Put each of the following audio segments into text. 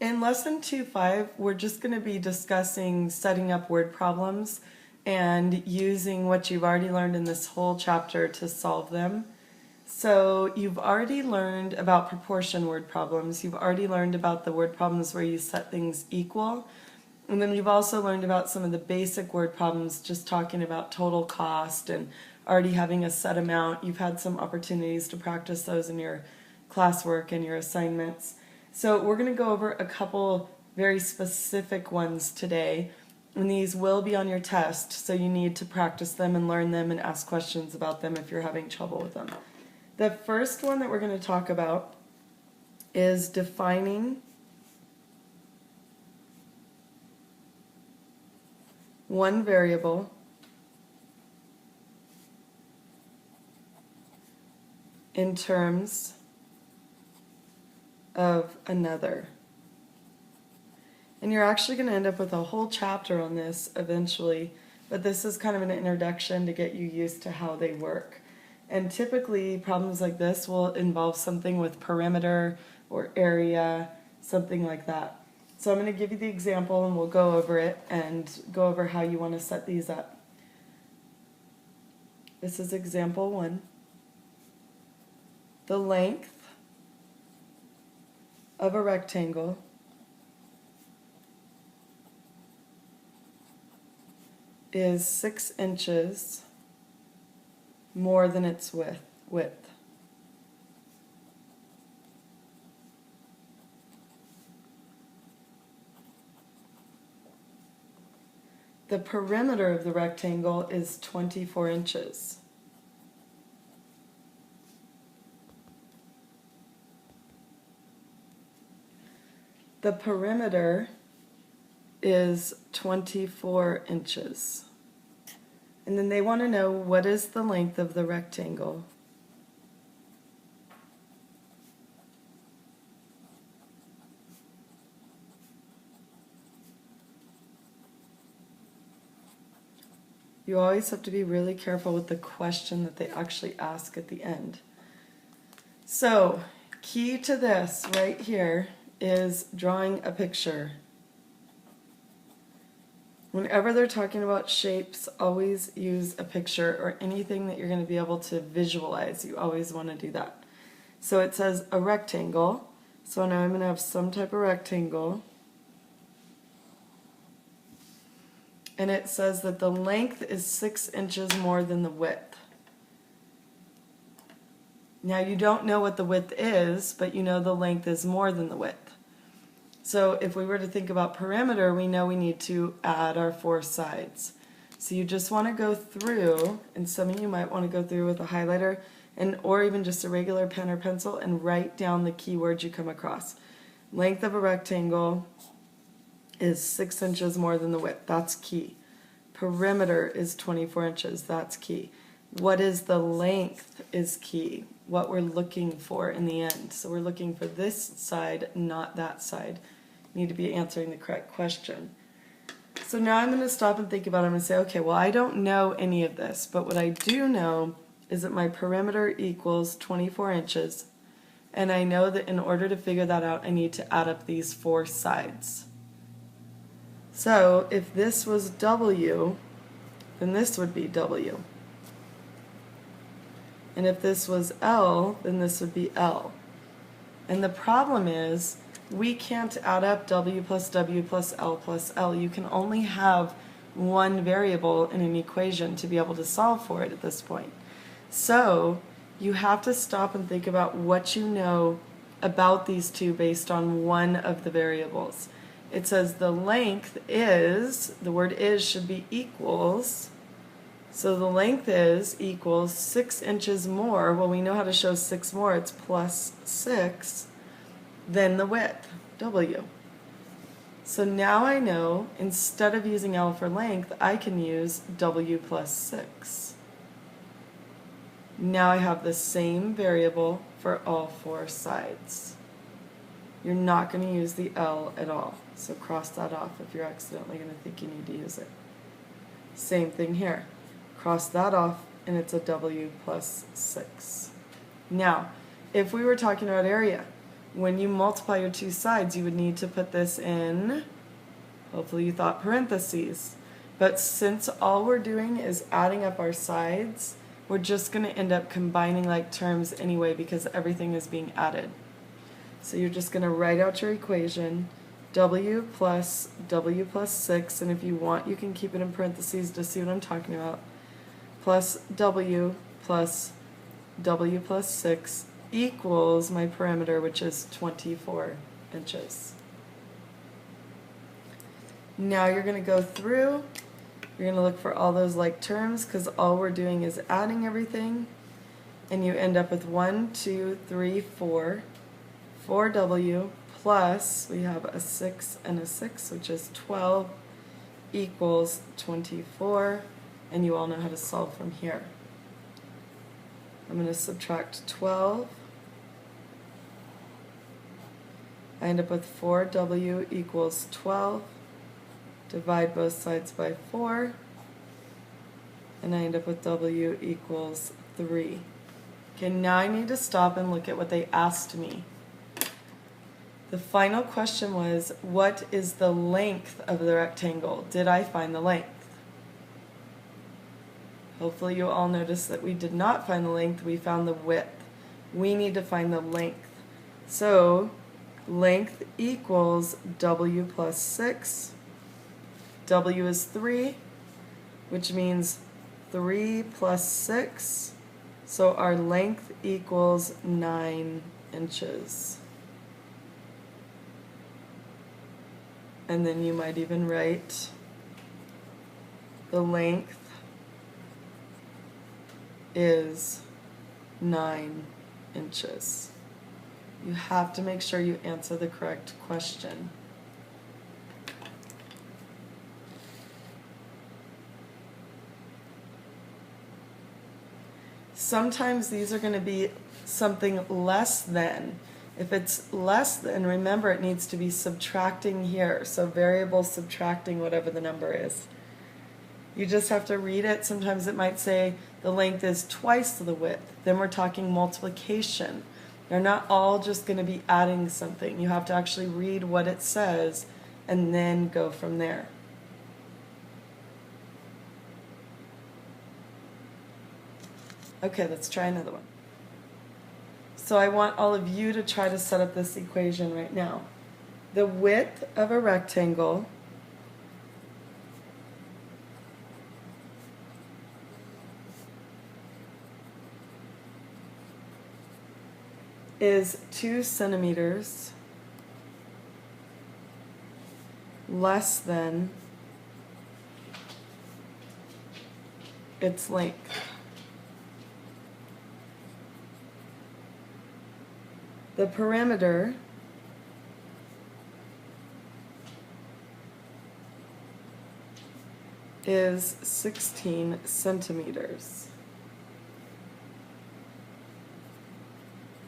In lesson 2.5, we're just going to be discussing setting up word problems and using what you've already learned in this whole chapter to solve them. So you've already learned about proportion word problems. You've already learned about the word problems where you set things equal. And then you've also learned about some of the basic word problems, just talking about total cost and already having a set amount. You've had some opportunities to practice those in your classwork and your assignments. So we're going to go over a couple very specific ones today, and these will be on your test, so you need to practice them and learn them and ask questions about them if you're having trouble with them. The first one that we're going to talk about is defining one variable in terms of another. And you're actually going to end up with a whole chapter on this eventually, but this is kind of an introduction to get you used to how they work. And typically problems like this will involve something with perimeter or area, something like that. So I'm going to give you the example and we'll go over it and go over how you want to set these up. This is example 1. The length of a rectangle is 6 inches more than its width. The perimeter of the rectangle is 24 inches. The perimeter is 24 inches. And then they want to know what is the length of the rectangle. You always have to be really careful with the question that they actually ask at the end. So, key to this right here is drawing a picture. Whenever they're talking about shapes, always use a picture or anything that you're going to be able to visualize. You always want to do that. So it says a rectangle. So now I'm going to have some type of rectangle. And it says that the length is 6 inches more than the width. Now you don't know what the width is, but you know the length is more than the width. So if we were to think about perimeter, we know we need to add our 4 sides. So you just want to go through, and some of you might want to go through with a highlighter or even just a regular pen or pencil and write down the keywords you come across. Length of a rectangle is 6 inches more than the width. That's key. Perimeter is 24 inches. That's key. What is the length is key. What we're looking for in the end. So we're looking for this side, not that side. You need to be answering the correct question. So now I'm going to stop and think about it. I'm going to say, okay, well, I don't know any of this, but what I do know is that my perimeter equals 24 inches, and I know that in order to figure that out, I need to add up these 4 sides. So if this was W, then this would be W. And if this was L, then this would be L. And the problem is, we can't add up W plus W plus L plus L. You can only have one variable in an equation to be able to solve for it at this point. So you have to stop and think about what you know about these two based on one of the variables. It says the length is, the word is should be equals. So the length is equals 6 inches more. Well, we know how to show 6 more. It's plus 6 than the width, W. So now I know, instead of using L for length, I can use W plus 6. Now I have the same variable for all 4 sides. You're not going to use the L at all. So cross that off if you're accidentally going to think you need to use it. Same thing here. Cross that off and it's a W plus 6. Now, if we were talking about area, when you multiply your two sides, you would need to put this in, hopefully you thought parentheses. But since all we're doing is adding up our sides, we're just going to end up combining like terms anyway because everything is being added. So you're just going to write out your equation, w plus 6, and if you want you can keep it in parentheses to see what I'm talking about, plus w plus 6 equals my perimeter, which is 24 inches. Now you're going to go through, you're going to look for all those like terms because all we're doing is adding everything, and you end up with 1, 2, 3, 4, 4w plus, we have a 6 and a 6, which is 12, equals 24, and you all know how to solve from here. I'm going to subtract 12. I end up with 4w equals 12. Divide both sides by 4. And I end up with w equals 3. Okay, now I need to stop and look at what they asked me. The final question was, what is the length of the rectangle? Did I find the length? Hopefully you all noticed that we did not find the length, we found the width. We need to find the length. So, length equals w plus 6. W is 3, which means 3 plus 6. So our length equals 9 inches. And then you might even write the length is 9 inches. You have to make sure you answer the correct question. Sometimes these are going to be something less than. If it's less than, remember it needs to be subtracting here. So variable subtracting whatever the number is. You just have to read it. Sometimes it might say the length is twice the width. Then we're talking multiplication. They're not all just going to be adding something. You have to actually read what it says and then go from there. Okay, let's try another one. So I want all of you to try to set up this equation right now. The width of a rectangle is 2 centimeters less than its length. The perimeter is 16 centimeters.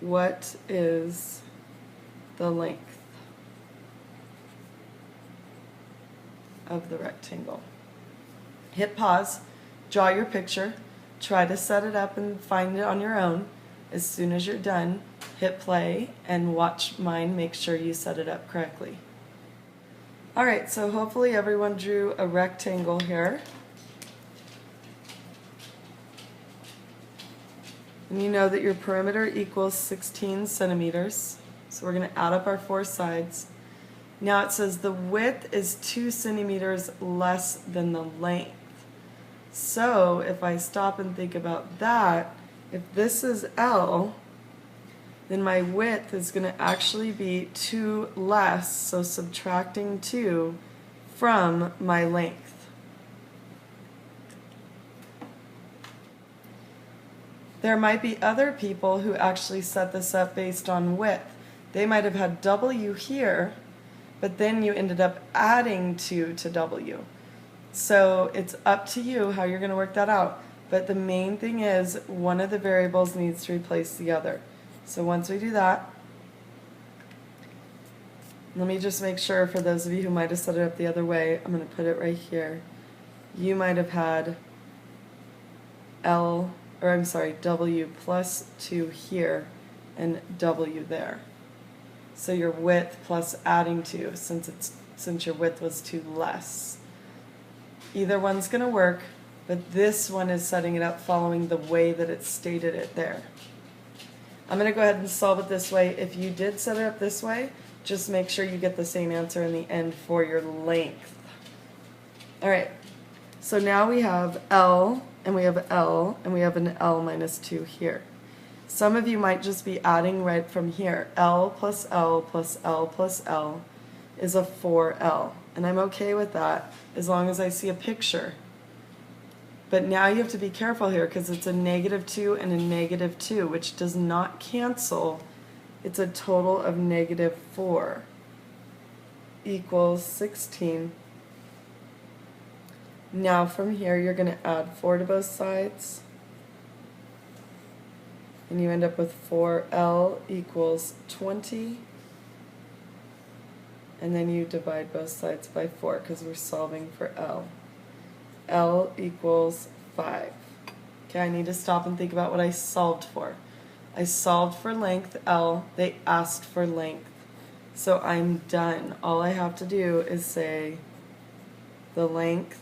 What is the length of the rectangle? Hit pause, draw your picture, try to set it up and find it on your own. As soon as you're done, hit play and watch mine, make sure you set it up correctly. Alright, so hopefully everyone drew a rectangle here. And you know that your perimeter equals 16 centimeters. So we're going to add up our 4 sides. Now it says the width is 2 centimeters less than the length. So if I stop and think about that, if this is L, then my width is going to actually be 2 less, so subtracting 2 from my length. There might be other people who actually set this up based on width. They might have had W here, but then you ended up adding 2 to W. So it's up to you how you're going to work that out. But the main thing is one of the variables needs to replace the other. So once we do that, let me just make sure for those of you who might have set it up the other way, I'm going to put it right here. You might have had W plus 2 here and W there. So your width plus adding 2, since your width was 2 less. Either one's going to work, but this one is setting it up following the way that it stated it there. I'm going to go ahead and solve it this way. If you did set it up this way, just make sure you get the same answer in the end for your length. Alright, so now we have L, and we have L, and we have an L minus 2 here. Some of you might just be adding right from here. L plus L plus L plus L is a 4L. And I'm okay with that as long as I see a picture. But now you have to be careful here because it's a -2 and a -2, which does not cancel. It's a total of -4 equals 16. Now from here you're going to add 4 to both sides. And you end up with 4L equals 20. And then you divide both sides by 4 because we're solving for L. L equals 5. Okay, I need to stop and think about what I solved for. I solved for length L. They asked for length. So I'm done. All I have to do is say the length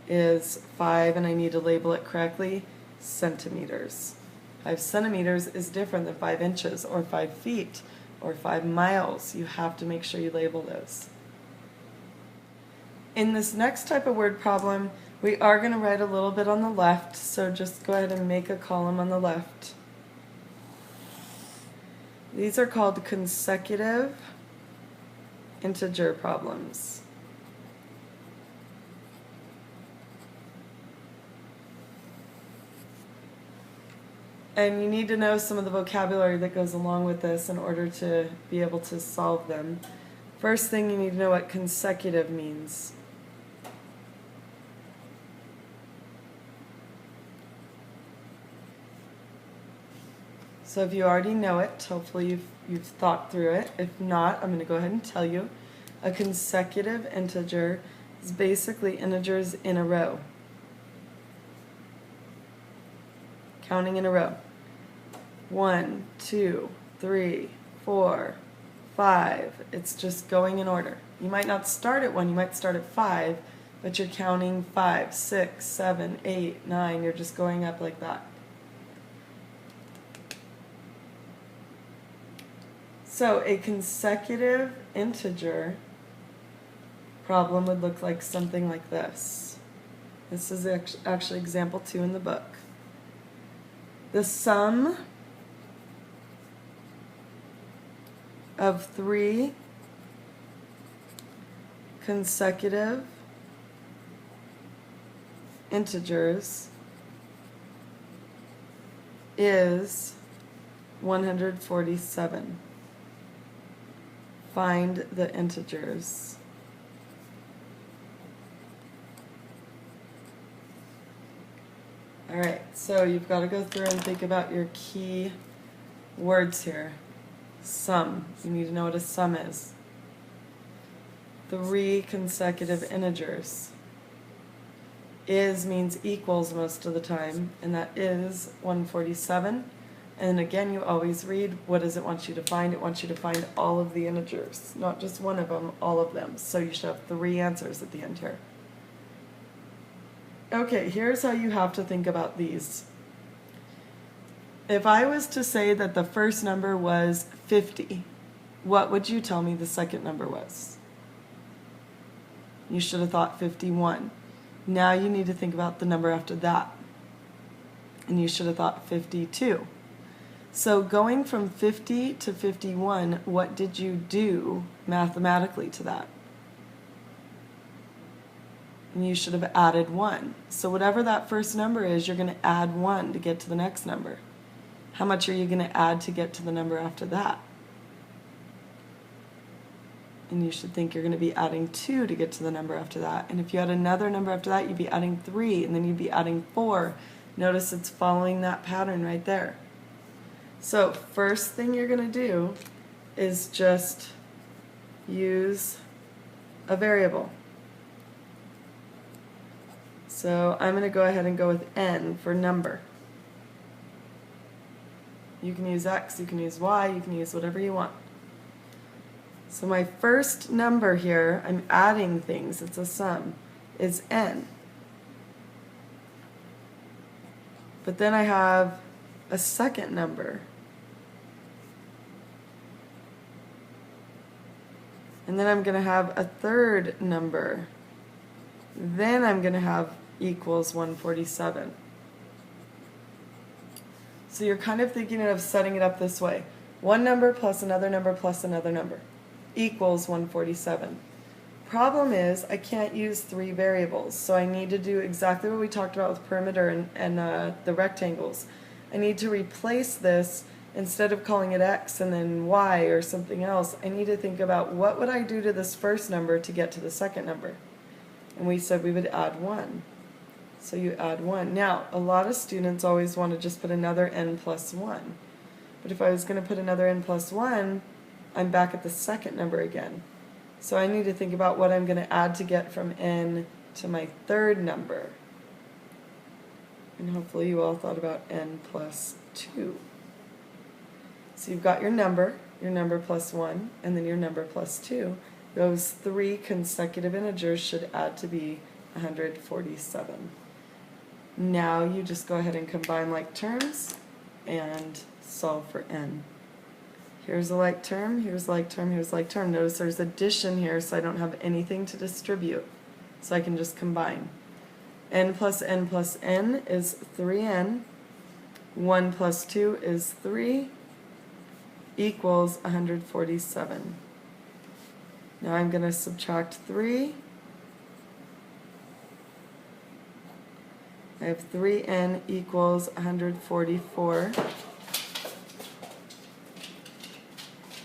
is 5, and I need to label it correctly, centimeters. 5 centimeters is different than 5 inches or 5 feet or 5 miles. You have to make sure you label those. In this next type of word problem, we are going to write a little bit on the left, so just go ahead and make a column on the left. These are called consecutive integer problems. And you need to know some of the vocabulary that goes along with this in order to be able to solve them. First thing, you need to know what consecutive means. So if you already know it, hopefully you've thought through it. If not, I'm going to go ahead and tell you. A consecutive integer is basically integers in a row. Counting in a row. 1, 2, 3, 4, 5. It's just going in order. You might not start at 1, you might start at 5, but you're counting 5, 6, 7, 8, 9. You're just going up like that. So a consecutive integer problem would look like something like this. This is actually example 2 in the book. The sum of 3 consecutive integers is 147. Find the integers. Alright, so you've got to go through and think about your key words here. Sum. You need to know what a sum is. 3 consecutive integers. Is means equals most of the time, and that is 147. And again, you always read, what does it want you to find? It wants you to find all of the integers, not just one of them, all of them. So you should have 3 answers at the end here. Okay, here's how you have to think about these. If I was to say that the first number was 50, what would you tell me the second number was? You should have thought 51. Now you need to think about the number after that. And you should have thought 52. So going from 50 to 51, what did you do mathematically to that? And you should have added 1. So whatever that first number is, you're going to add 1 to get to the next number. How much are you going to add to get to the number after that? And you should think you're going to be adding 2 to get to the number after that. And if you had another number after that, you'd be adding 3, and then you'd be adding 4. Notice it's following that pattern right there. So first thing you're going to do is just use a variable. So I'm going to go ahead and go with n for number. You can use x, you can use y, you can use whatever you want. So my first number here, I'm adding things, it's a sum, is n. But then I have a second number. And then I'm going to have a third number. Then I'm going to have equals 147. So you're kind of thinking of setting it up this way. One number plus another number plus another number equals 147. Problem is, I can't use three variables, so I need to do exactly what we talked about with perimeter and the rectangles. I need to replace this. Instead of calling it x and then y or something else, I need to think about what would I do to this first number to get to the second number. And we said we would add 1. So you add 1. Now, a lot of students always want to just put another n plus 1. But if I was going to put another n plus 1, I'm back at the second number again. So I need to think about what I'm going to add to get from n to my third number. And hopefully you all thought about n plus 2. So you've got your number plus 1, and then your number plus 2. Those three consecutive integers should add to be 147. Now you just go ahead and combine like terms and solve for n. Here's a like term, here's like term, here's like term. Notice there's addition here, so I don't have anything to distribute. So I can just combine. N plus n is 3n. 1 plus 2 is 3. Equals 147. Now I'm going to subtract 3. I have 3n equals 144.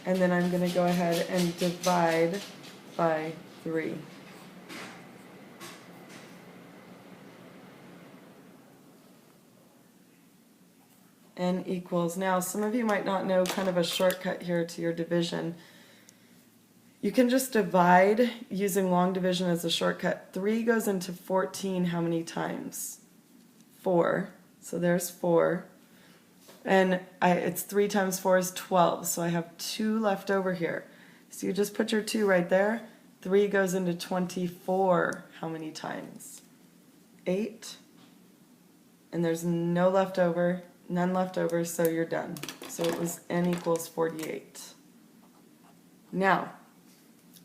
And then I'm going to go ahead and divide by 3. N equals, now some of you might not know kind of a shortcut here to your division. You can just divide using long division as a shortcut. 3 goes into 14 how many times? 4. So there's 4. And it's 3 times 4 is 12, so I have 2 left over here. So you just put your 2 right there. 3 goes into 24 how many times? 8. And there's no left over. None left over, so you're done. So it was n equals 48. Now,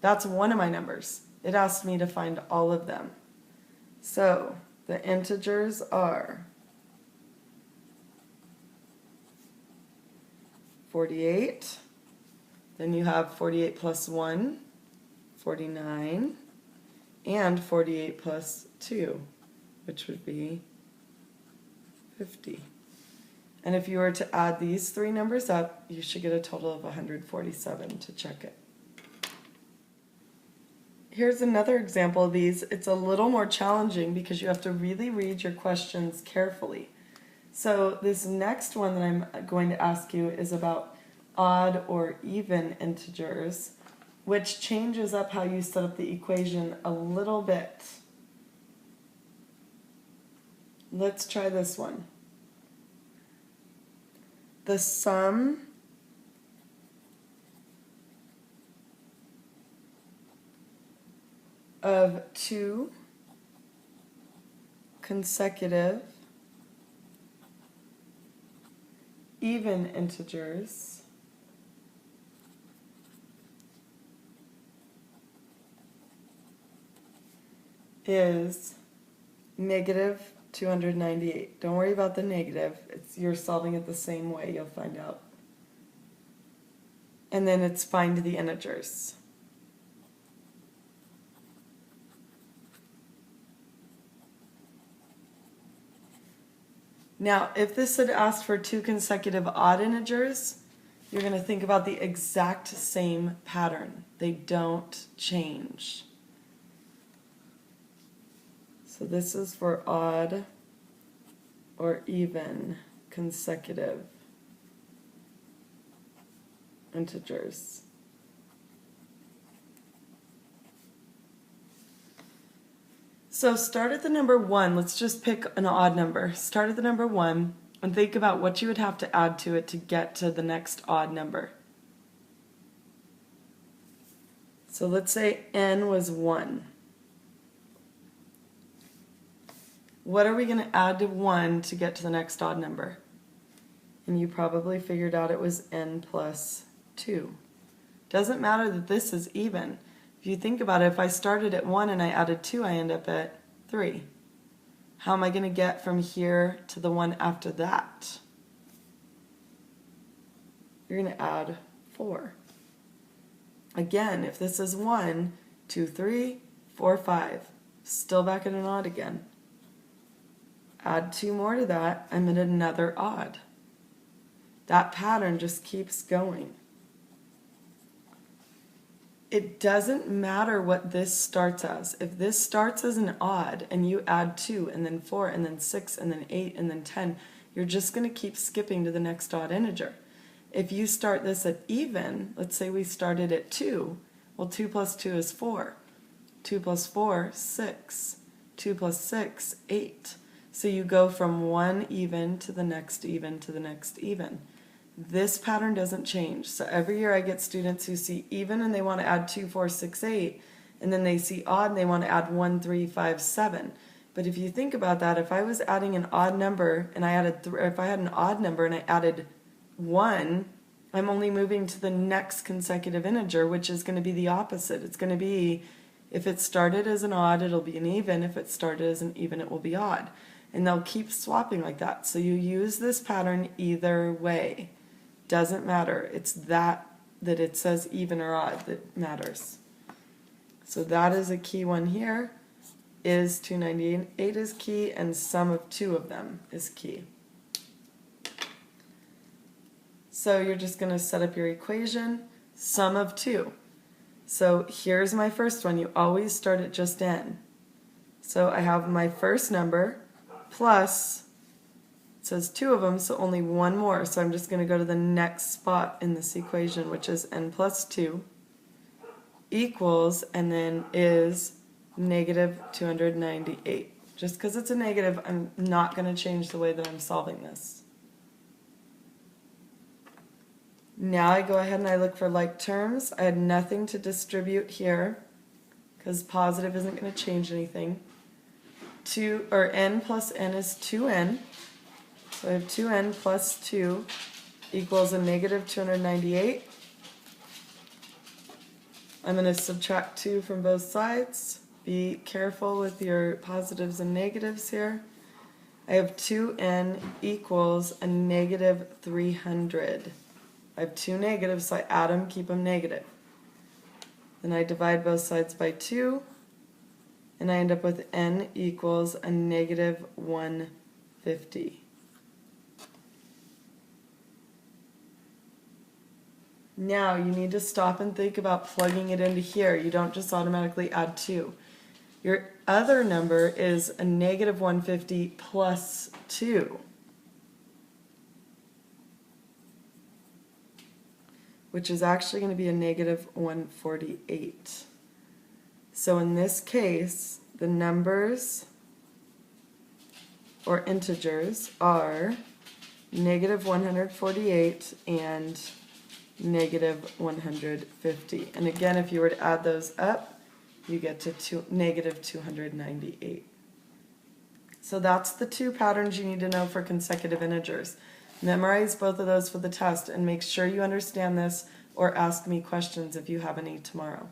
that's one of my numbers. It asked me to find all of them. So the integers are 48. Then you have 48 plus 1, 49, and 48 plus 2, which would be 50. And if you were to add these three numbers up, you should get a total of 147 to check it. Here's another example of these. It's a little more challenging because you have to really read your questions carefully. So this next one that I'm going to ask you is about odd or even integers, which changes up how you set up the equation a little bit. Let's try this one. The sum of two consecutive even integers is negative 298. Don't worry about the negative. You're solving it the same way, you'll find out. And then it's find the integers. Now, if this had asked for two consecutive odd integers, you're going to think about the exact same pattern. They don't change. So this is for odd or even consecutive integers. So start at the number 1. Let's just pick an odd number. Start at the number 1 and think about what you would have to add to it to get to the next odd number. So let's say n was 1. What are we going to add to 1 to get to the next odd number? And you probably figured out it was n plus 2. Doesn't matter that this is even. If you think about it, if I started at 1 and I added 2, I end up at 3. How am I going to get from here to the one after that? You're going to add 4. Again, if this is 1, 2, 3, 4, 5, still back at an odd again. Add 2 more to that, I'm at another odd. That pattern just keeps going. It doesn't matter what this starts as. If this starts as an odd and you add 2 and then 4 and then 6 and then 8 and then 10, you're just going to keep skipping to the next odd integer. If you start this at even, let's say we started at 2, well 2 plus 2 is 4. 2 plus 4, 6. 2 plus 6, 8. So you go from one even to the next even to the next even. This pattern doesn't change. So every year I get students who see even and they want to add 2, 4, 6, 8, and then they see odd and they want to add 1, 3, 5, 7. But if you think about that, if I was adding an odd number and I added if I had an odd number and I added 1, I'm only moving to the next consecutive integer, which is going to be the opposite. It's going to be, if it started as an odd, it'll be an even. If it started as an even, it will be odd. And they'll keep swapping like that. So you use this pattern either way. Doesn't matter. It's that it says even or odd that matters. So that is a key one here. Is 298 is key, and sum of 2 of them is key. So you're just going to set up your equation, sum of 2. So here's my first one. You always start at just n. So I have my first number plus, it says 2 of them, so only one more. So I'm just going to go to the next spot in this equation, which is n plus 2 equals, and then is negative 298. Just because it's a negative, I'm not going to change the way that I'm solving this. Now I go ahead and I look for like terms. I had nothing to distribute here because positive isn't going to change anything. N plus n is 2n. So I have 2n plus 2 equals a negative 298. I'm going to subtract 2 from both sides. Be careful with your positives and negatives here. I have 2n equals a negative 300. I have 2 negatives, so I add them, keep them negative. Then I divide both sides by 2, and I end up with n equals a negative 150. Now you need to stop and think about plugging it into here. You don't just automatically add 2. Your other number is a negative 150 plus 2, which is actually going to be a negative 148. So in this case, the numbers or integers are negative 148 and negative 150. And again, if you were to add those up, you get to negative 298. So that's the 2 patterns you need to know for consecutive integers. Memorize both of those for the test and make sure you understand this, or ask me questions if you have any tomorrow.